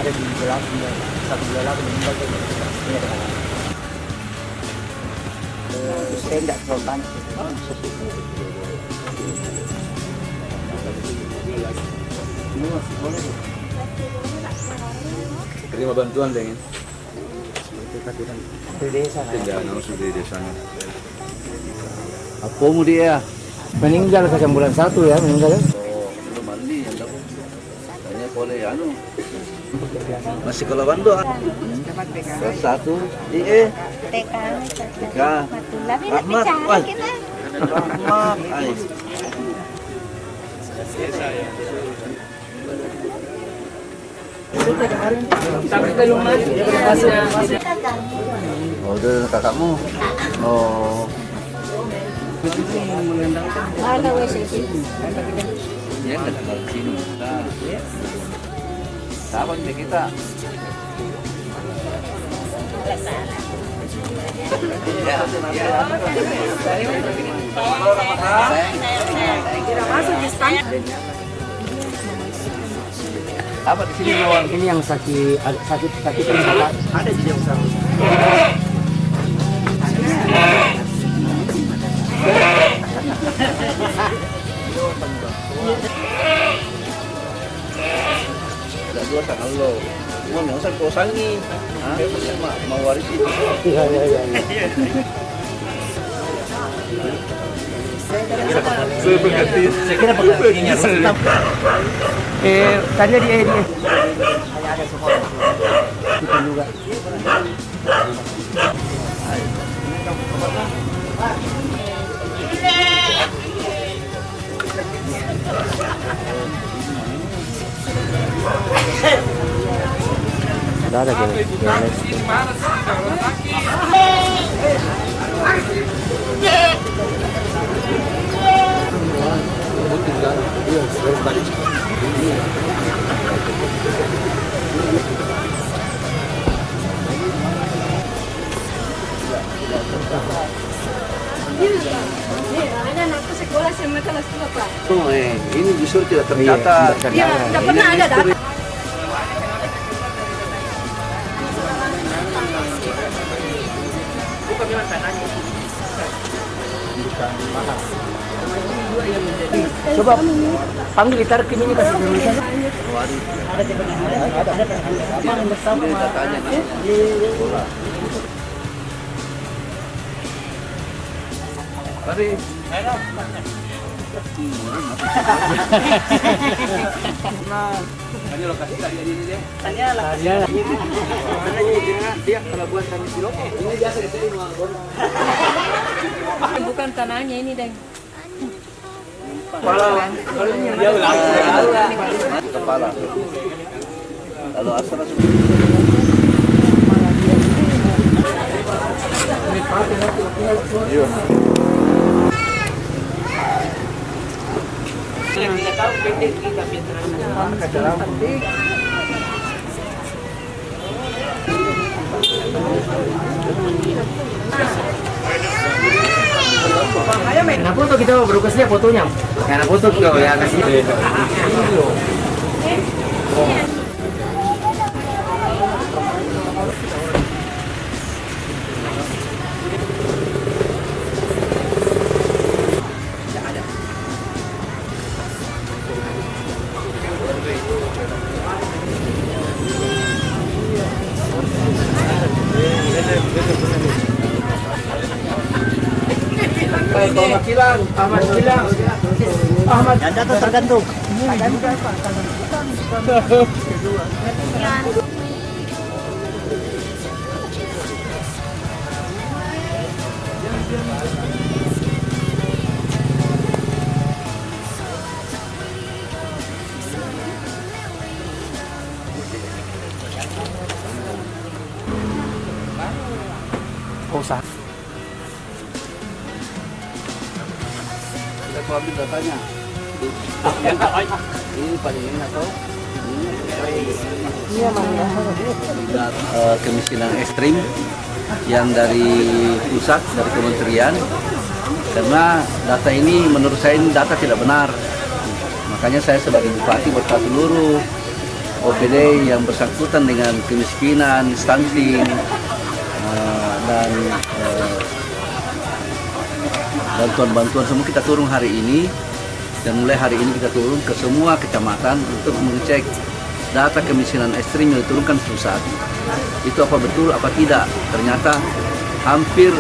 ada di dalam satu bulan lalu meninggal tuh ini ada saya tidak terlalu terima bantuan dengan di desa tidak langsung di desanya. apa mau dia meninggal ke bulan 1 ya meninggal Belum mandi yang tahu. Tanya boleh anu. Masih kalau bantu. Kelas 1 IE TK. TK. Tapi Rahmat. bicara Wah. kita. Rahmat. Ay. Oh, itu kakakmu. Oh. Mana WC sih? Ya nggak tinggal di sini. Siapa nih kita? Ya, apa di sini Bang? ini yang sakit ada di desa Tidak dua sama lo. Mau yang usah kau sangi. Ah, mau waris itu. iya saya kira penggantinya tanya dia ada semua kita juga ada Ada anakku sekolah sama kelas 2 Pak. Oh, ini justru tidak tercatat. Iya, tidak pernah ada data. coba panggil ditarik ke ini kasih tulisan ada bersama Datanya Mari. Nah, hanya lokasi tadi ini dia. tanya lah dia kalau buat kami silok Ini biasa diterima. Bukan tanahnya ini, Deng. kepala Dia ulang. Kepala. Lalu asal Iya. tidak tahu PT kita nah foto kita baru kasih fotonya karena foto kau ya kasih Ahmad Kilang. Ahmad yang data tergantung. Usah. Kita ambil datanya. Ini paling enak toh. Iya, Kemiskinan ekstrim yang dari pusat, dari kementerian, karena data ini menurut saya ini data tidak benar. Makanya saya sebagai bupati berkata seluruh OPD yang bersangkutan dengan kemiskinan, stunting, dan bantuan-bantuan semua kita turun hari ini. Dan mulai hari ini kita turun ke semua kecamatan untuk mengecek data kemiskinan ekstrim yang diturunkan pusat. Itu apa betul, apa tidak. Ternyata hampir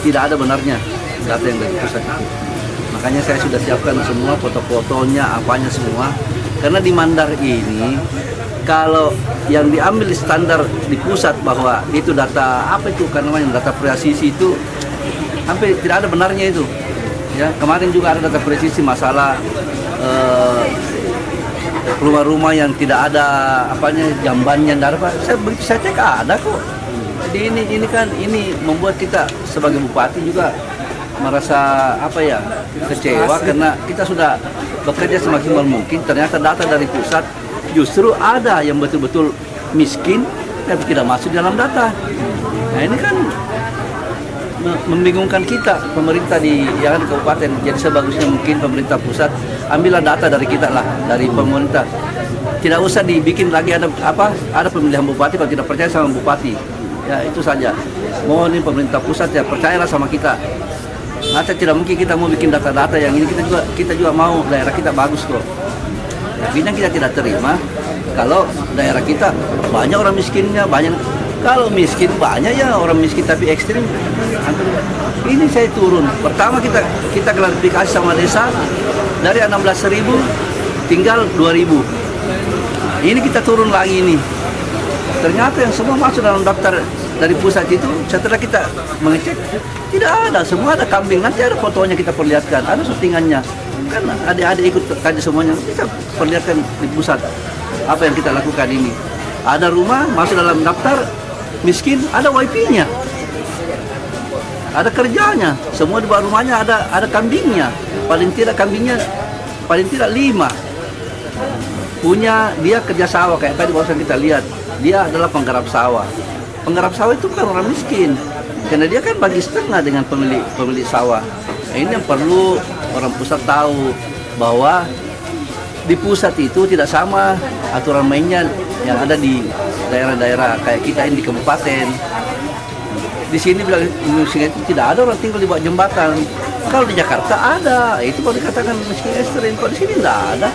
tidak ada benarnya data yang dari pusat itu. Makanya saya sudah siapkan semua foto-fotonya, apanya semua. Karena di Mandar ini, kalau yang diambil standar di pusat bahwa itu data apa itu kan namanya data presisi itu hampir tidak ada benarnya itu. Ya, kemarin juga ada data presisi masalah rumah-rumah yang tidak ada apanya jambannya, tidak ada. Saya cek ada kok. Jadi ini membuat kita sebagai bupati juga merasa kecewa karena kita sudah bekerja semaksimal mungkin. Ternyata data dari pusat justru ada yang betul-betul miskin tapi tidak masuk dalam data. Nah ini kan membingungkan kita pemerintah di kabupaten. Jadi sebagusnya mungkin pemerintah pusat ambillah data dari kita lah, dari pemerintah. Tidak usah dibikin lagi ada pemilihan bupati kalau tidak percaya sama bupati. Ya itu saja. Mohon pemerintah pusat ya percayalah sama kita. Masa tidak mungkin kita mau bikin data-data yang ini, kita juga mau daerah kita bagus kok. Tapi yang kita tidak terima kalau daerah kita banyak orang miskinnya, banyak. Kalau miskin banyak ya orang miskin tapi ekstrim. Ini saya turun. Pertama kita klarifikasi sama desa dari 16.000 tinggal 2.000. Ini kita turun lagi ini. Ternyata yang semua masuk dalam daftar dari pusat itu setelah kita mengecek tidak ada, semua ada kambing. Nanti ada fotonya kita perlihatkan, ada syutingannya. Kan adik-adik ikut kaji semuanya, kita perlihatkan di pusat apa yang kita lakukan ini. Ada rumah masuk dalam daftar miskin, ada WiFi-nya, ada kerjanya, semua di bawah rumahnya ada kambingnya, paling tidak kambingnya paling tidak 5. Punya dia kerja sawah kayak tadi barusan kita lihat, dia adalah penggarap sawah. Penggarap sawah itu bukan orang miskin, karena dia kan bagi setengah dengan pemilik sawah. Nah, ini yang perlu orang pusat tahu bahwa di pusat itu tidak sama aturan mainnya yang ada di daerah-daerah kayak kita ini di kabupaten. Di sini bilang miskin itu tidak ada orang tinggal di bawah jembatan. Kalau di Jakarta ada, itu kalau dikatakan miskin ekstrim. Kalau di sini tidak ada.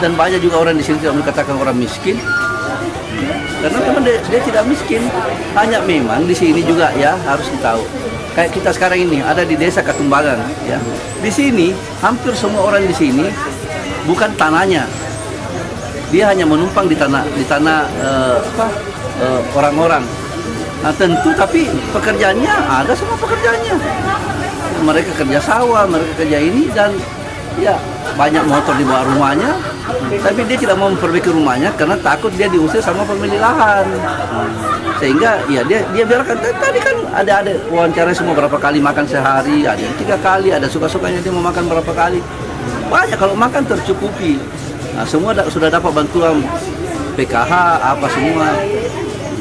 Dan banyak juga orang di sini tidak dikatakan orang miskin. Karena memang dia tidak miskin. Hanya memang di sini juga ya harus ditahu. Kayak kita sekarang ini ada di desa Katumbangan ya. Di sini hampir semua orang di sini bukan tanahnya. Dia hanya menumpang di tanah orang-orang. Nah tentu tapi pekerjaannya ada semua pekerjaannya. Mereka kerja sawah, mereka kerja ini dan ya banyak motor di bawah rumahnya. Tapi dia tidak mau memperbaiki rumahnya karena takut dia diusir sama pemilik lahan. Sehingga ya dia biarkan. Tadi kan ada wawancara semua berapa kali makan sehari, ada 3 kali, ada suka-sukanya dia mau makan berapa kali. Banyak kalau makan tercukupi. Nah, semua sudah dapat bantuan PKH apa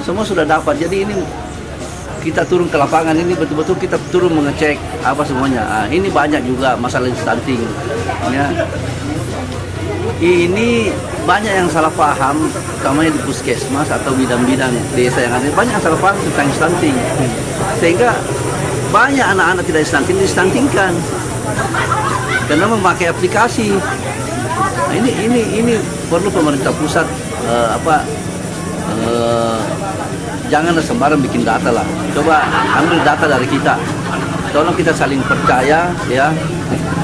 semua sudah dapat. Jadi ini kita turun ke lapangan ini betul-betul kita turun mengecek apa semuanya. Nah, ini banyak juga masalah stunting. Ya. Ini banyak yang salah paham, utamanya di puskesmas atau bidang-bidang desa yang ada. Banyak yang salah paham tentang stunting. Sehingga banyak anak-anak tidak stunting distuntingkan karena memakai aplikasi. Nah, ini perlu pemerintah pusat jangan sembarang bikin data lah. Coba ambil data dari kita. Tolong kita saling percaya ya.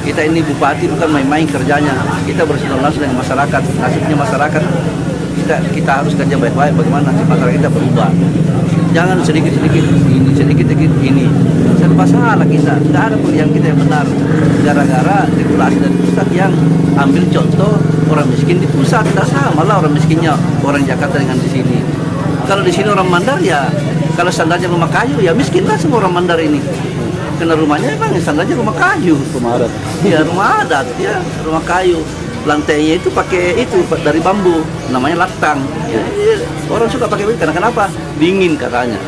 Kita ini bupati bukan main-main kerjanya. Kita bersentuhan langsung dengan masyarakat. Nasibnya masyarakat kita harus kerja baik-baik bagaimana nasib masyarakat kita berubah. Jangan sedikit-sedikit ini, sedikit-sedikit ini. Serba salah kita. Tidak ada pilihan kita yang benar. Gara-gara regulasi dari pusat yang ambil contoh orang miskin di pusat. Tidak sama lah orang miskinnya orang Jakarta dengan di sini. Kalau di sini orang Mandar ya, kalau standarnya rumah kayu ya miskin lah semua orang Mandar ini. Karena rumahnya memang standarnya rumah kayu. Rumah adat. Ya rumah adat ya, rumah kayu. Lantainya itu pakai itu dari bambu, namanya latang. Ya, orang suka pakai begitu karena kenapa? Dingin katanya.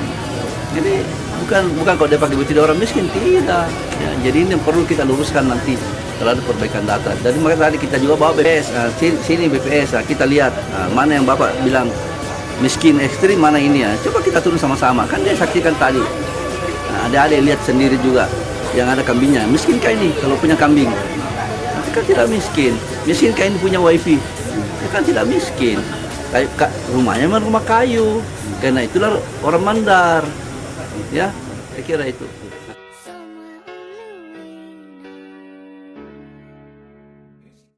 Jadi bukan kalau dia pakai begitu orang miskin tidak. Ya, jadi ini yang perlu kita luruskan nanti terhadap perbaikan data. Dan makanya tadi kita juga bawa BPS, sini BPS, kita lihat mana yang Bapak bilang miskin ekstrim, mana ini ya. Coba kita turun sama-sama, kan dia saksikan tadi. Adik-adik lihat sendiri juga, yang ada kambingnya. Miskin kayak ini kalau punya kambing? Nanti kan tidak miskin. Miskin kayak ini punya wifi? Dia kan tidak miskin. Kayak rumahnya memang rumah kayu. Karena itulah orang mandar. Ya, saya kira itu.